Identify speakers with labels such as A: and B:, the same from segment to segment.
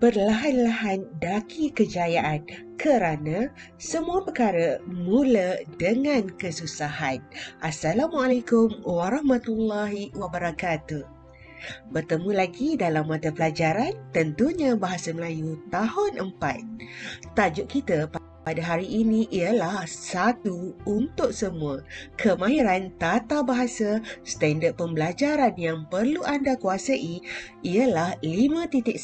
A: perlahan-lahan daki kejayaan kerana semua perkara mula dengan kesusahan. Assalamualaikum warahmatullahi wabarakatuh. Bertemu lagi dalam mata pelajaran tentunya Bahasa Melayu tahun 4. Tajuk kita pada hari ini ialah Satu Untuk Semua. Kemahiran tata bahasa standard pembelajaran yang perlu anda kuasai ialah 5.1.1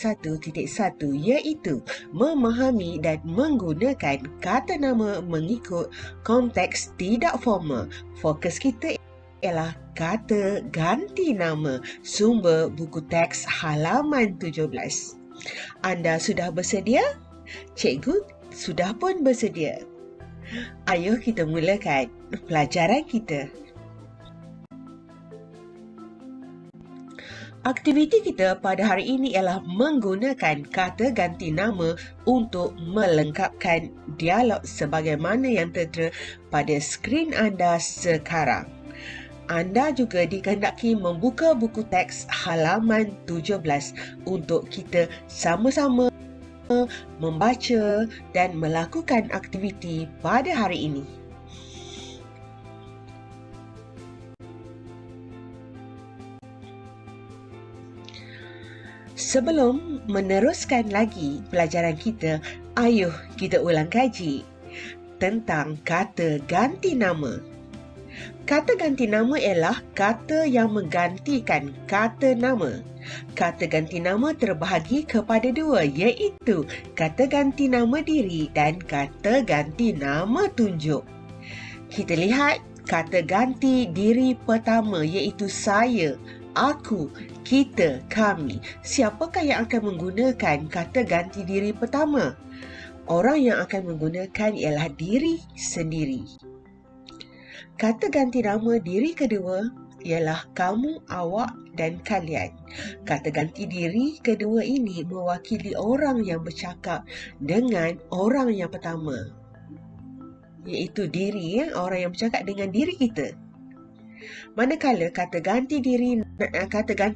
A: iaitu memahami dan menggunakan kata nama mengikut konteks tidak formal. Fokus kita ialah kata ganti nama. Sumber buku teks halaman 17. Anda sudah bersedia? Cikgu sudah pun bersedia. Ayo kita mulakan pelajaran kita. Aktiviti kita pada hari ini ialah menggunakan kata ganti nama untuk melengkapkan dialog sebagaimana yang tertera pada skrin anda sekarang. Anda juga dikehendaki membuka buku teks halaman 17 untuk kita sama-sama membaca dan melakukan aktiviti pada hari ini. Sebelum meneruskan lagi pelajaran kita, ayuh kita ulang kaji tentang kata ganti nama. Kata ganti nama ialah kata yang menggantikan kata nama. Kata ganti nama terbahagi kepada dua, iaitu kata ganti nama diri dan kata ganti nama tunjuk. Kita lihat kata ganti diri pertama iaitu saya, aku, kita, kami. Siapakah yang akan menggunakan kata ganti diri pertama? Orang yang akan menggunakan ialah diri sendiri. Kata ganti nama diri kedua ialah kamu, awak dan kalian. Kata ganti diri kedua ini mewakili orang yang bercakap dengan orang yang pertama, iaitu diri, orang yang bercakap dengan diri kita. Manakala kata ganti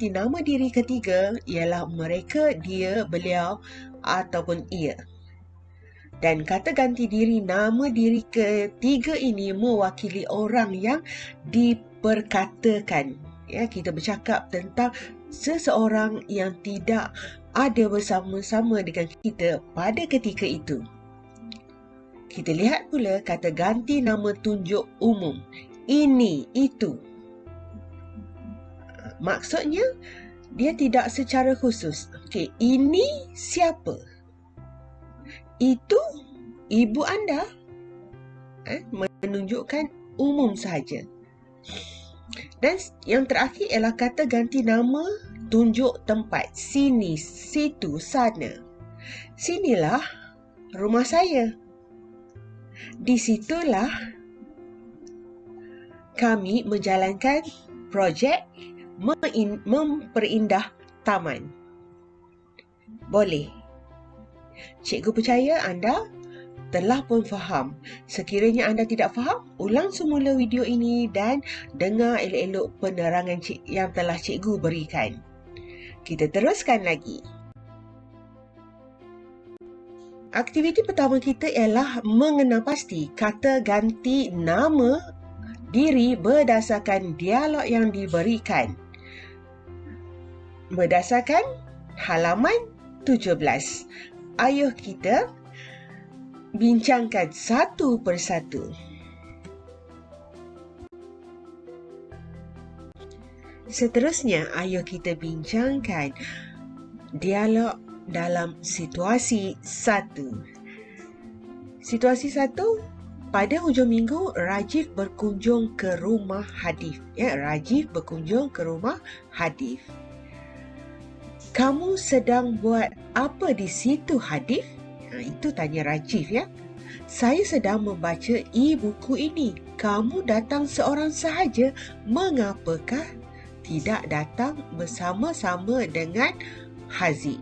A: nama diri ketiga ialah mereka, dia, beliau ataupun ia. Dan kata ganti diri nama diri ketiga ini mewakili orang yang diperkatakan. Ya, kita bercakap tentang seseorang yang tidak ada bersama-sama dengan kita pada ketika itu. Kita lihat pula kata ganti nama tunjuk umum. Ini, itu. Maksudnya, dia tidak secara khusus. Okey, ini siapa? Itu ibu anda. Menunjukkan umum sahaja. Dan yang terakhir ialah kata ganti nama tunjuk tempat. Sini, situ, sana. Sinilah rumah saya. Di situlah kami menjalankan projek memperindah taman. Boleh. Cikgu percaya anda telah pun faham. Sekiranya anda tidak faham, ulang semula video ini dan dengar elok-elok penerangan yang telah cikgu berikan. Kita teruskan lagi. Aktiviti pertama kita ialah mengenal pasti kata ganti nama diri berdasarkan dialog yang diberikan. Berdasarkan halaman 17. Ayuh kita bincangkan satu persatu. Seterusnya, ayuh kita bincangkan dialog dalam situasi 1. Situasi 1, pada hujung minggu Rajif berkunjung ke rumah Hadif. Rajif berkunjung ke rumah Hadif. Kamu sedang buat apa di situ, Hadif? Itu tanya Rajif, ya. Saya sedang membaca e-buku ini. Kamu datang seorang sahaja. Mengapakah tidak datang bersama-sama dengan Haziq?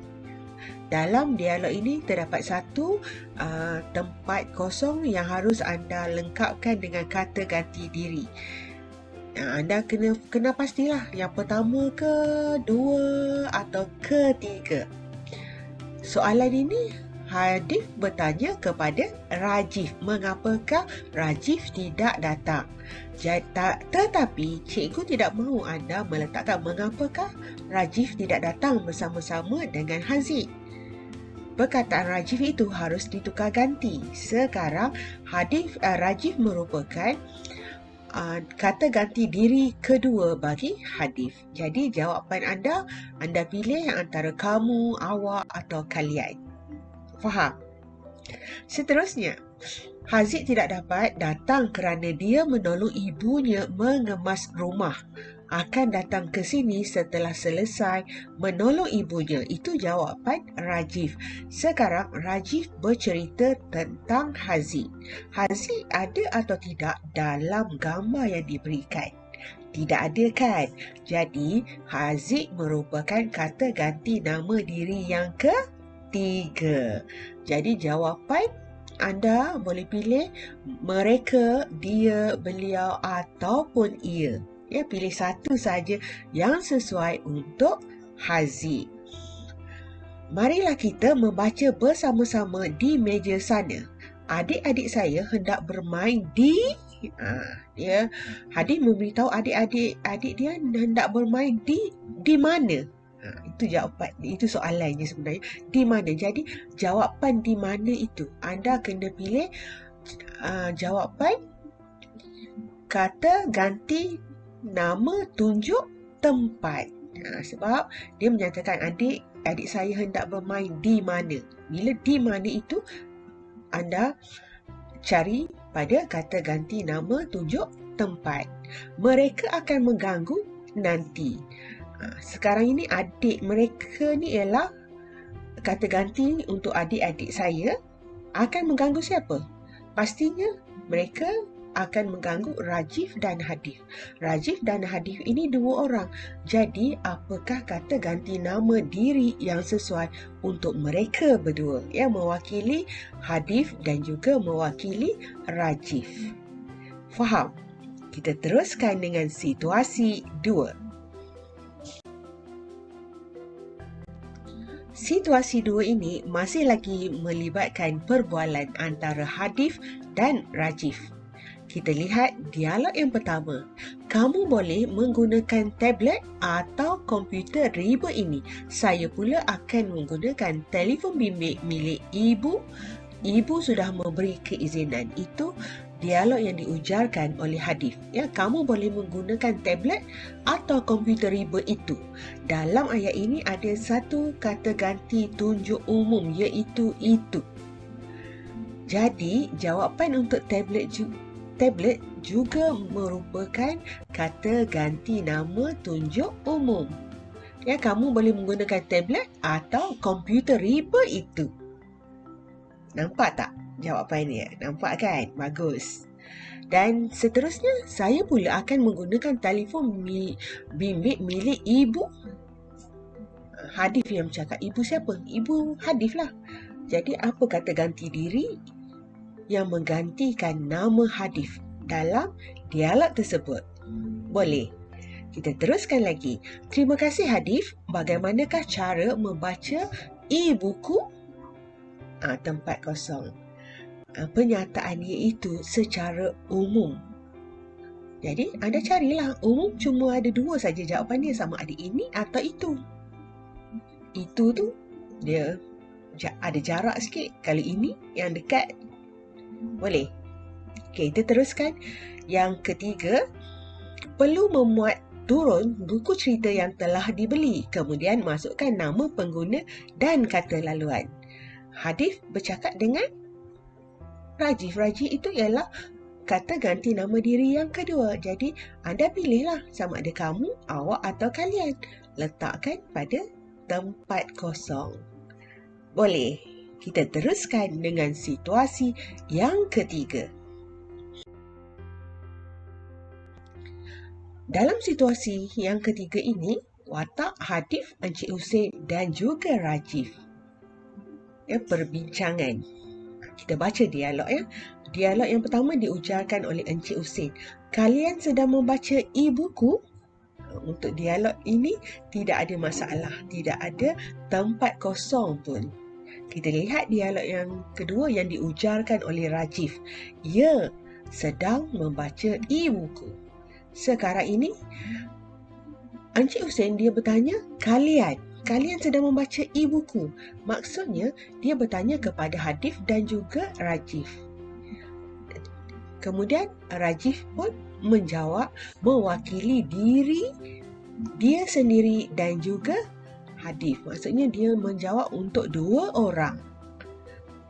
A: Dalam dialog ini terdapat satu tempat kosong yang harus anda lengkapkan dengan kata ganti diri. Anda kena pastilah yang pertama, kedua atau ketiga. Soalan ini Hadif bertanya kepada Rajif, mengapakah Rajif tidak datang? Tetapi cikgu tidak mahu anda meletakkan mengapakah Rajif tidak datang bersama-sama dengan Haziq. Perkataan Rajif itu harus ditukar ganti. Sekarang Rajif merupakan kata ganti diri kedua bagi Hadif. Jadi jawapan anda pilih yang antara kamu, awak atau kalian. Faham? Seterusnya, Haziq tidak dapat datang kerana dia menolong ibunya mengemas rumah. Akan datang ke sini setelah selesai menolong ibunya. Itu jawapan Rajif. Sekarang Rajif bercerita tentang Haziq. Haziq ada atau tidak dalam gambar yang diberikan? Tidak ada kan? Jadi Haziq merupakan kata ganti nama diri yang ketiga. Jadi jawapan anda boleh pilih mereka, dia, beliau ataupun ia. Ya, pilih satu saja yang sesuai untuk Haziq. Marilah kita membaca bersama-sama di meja sana. Adik-adik saya hendak bermain di... Hadif memberitahu adik-adik dia hendak bermain di mana? Itu jawapan, itu soalannya sebenarnya. Di mana? Jadi jawapan di mana itu anda kena pilih jawapan kata ganti nama tunjuk tempat. Sebab dia menyatakan adik saya hendak bermain di mana. Bila di mana itu anda cari pada kata ganti nama tunjuk tempat. Mereka akan mengganggu nanti. Sekarang ini adik mereka ni ialah kata ganti untuk adik-adik saya. Akan mengganggu siapa? Pastinya mereka akan mengganggu Rajif dan Hadif. Rajif dan Hadif ini dua orang. Jadi apakah kata ganti nama diri yang sesuai untuk mereka berdua? Yang mewakili Hadif dan juga mewakili Rajif. Faham? Kita teruskan dengan situasi 2. Situasi 2 ini masih lagi melibatkan perbualan antara Hadif dan Rajif. Kita lihat dialog yang pertama. Kamu boleh menggunakan tablet atau komputer riba ini. Saya pula akan menggunakan telefon bimbit milik ibu. Ibu sudah memberi keizinan. Itu dialog yang diujarkan oleh Hadif. Ya, kamu boleh menggunakan tablet atau komputer riba itu. Dalam ayat ini ada satu kata ganti tunjuk umum iaitu itu. Jadi jawapan untuk tablet juga merupakan kata ganti nama tunjuk umum. Ya, kamu boleh menggunakan tablet atau komputer riba itu. Nampak tak jawapannya? Nampak kan? Bagus. Dan seterusnya, saya pula akan menggunakan telefon bimbit milik ibu. Hadif yang bercakap. Ibu siapa? Ibu Hadif lah. Jadi apa kata ganti diri yang menggantikan nama Hadif dalam dialog tersebut? Boleh. Kita teruskan lagi. Terima kasih Hadif. Bagaimanakah cara membaca e-buku? Tempat kosong. Penyataan iaitu secara umum. Jadi anda carilah umum, cuma ada dua saja jawapannya, sama ada ini atau itu. Itu tu dia ada jarak sikit. Kalau ini yang dekat. Boleh. Okey, kita teruskan. Yang ketiga, perlu memuat turun buku cerita yang telah dibeli. Kemudian masukkan nama pengguna dan kata laluan. Hadif bercakap dengan Rajif. Rajif itu ialah kata ganti nama diri yang kedua. Jadi anda pilihlah sama ada kamu, awak atau kalian. Letakkan pada tempat kosong. Boleh. Kita teruskan dengan situasi yang ketiga. Dalam situasi yang ketiga ini, watak Hadif, Encik Hussein dan juga Rajif. Perbincangan. Kita baca dialog ya. Dialog yang pertama diujarkan oleh Encik Hussein. Kalian sedang membaca e-buku? Untuk dialog ini tidak ada masalah. Tidak ada tempat kosong pun. Kita lihat dialog yang kedua yang diujarkan oleh Rajif. Ia sedang membaca e-buku. Sekarang ini, Encik Hussein dia bertanya, kalian sedang membaca e-buku. Maksudnya, dia bertanya kepada Hadif dan juga Rajif. Kemudian, Rajif pun menjawab mewakili diri dia sendiri dan juga Hadif. Maksudnya dia menjawab untuk dua orang.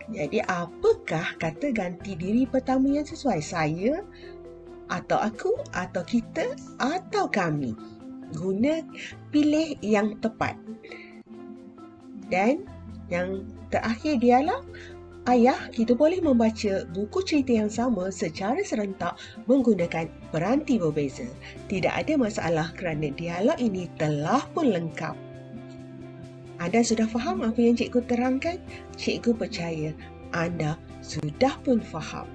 A: Jadi apakah kata ganti diri pertama yang sesuai? Saya atau aku atau kita atau kami? Pilih yang tepat. Dan yang terakhir dialog, ayah, kita boleh membaca buku cerita yang sama secara serentak menggunakan peranti berbeza. Tidak ada masalah kerana dialog ini telah pun lengkap. Anda sudah faham apa yang cikgu terangkan? Cikgu percaya anda sudah pun faham.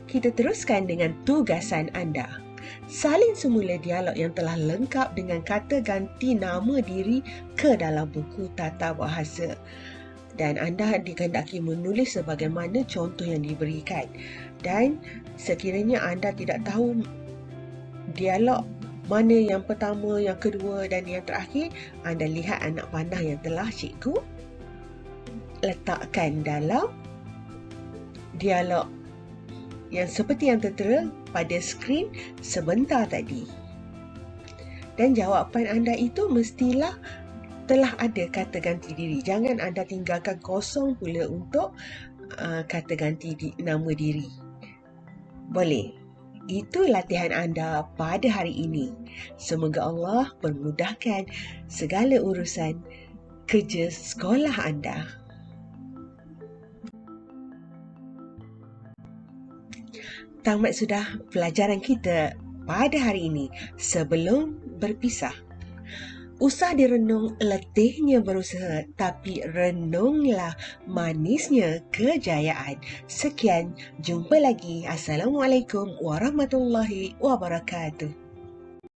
A: Kita teruskan dengan tugasan anda. Salin semula dialog yang telah lengkap dengan kata ganti nama diri ke dalam buku tata bahasa. Dan anda dikehendaki menulis sebagaimana contoh yang diberikan. Dan sekiranya anda tidak tahu dialog mana yang pertama, yang kedua dan yang terakhir, anda lihat anak panah yang telah cikgu letakkan dalam dialog yang seperti yang tertera pada skrin sebentar tadi. Dan jawapan anda itu mestilah telah ada kata ganti diri. Jangan anda tinggalkan kosong pula untuk kata ganti nama diri. Boleh. Itu latihan anda pada hari ini. Semoga Allah permudahkan segala urusan kerja sekolah anda. Tamat sudah pelajaran kita pada hari ini. Sebelum berpisah, usah direnung letihnya berusaha, tapi renunglah manisnya kejayaan. Sekian, jumpa lagi. Assalamualaikum warahmatullahi wabarakatuh.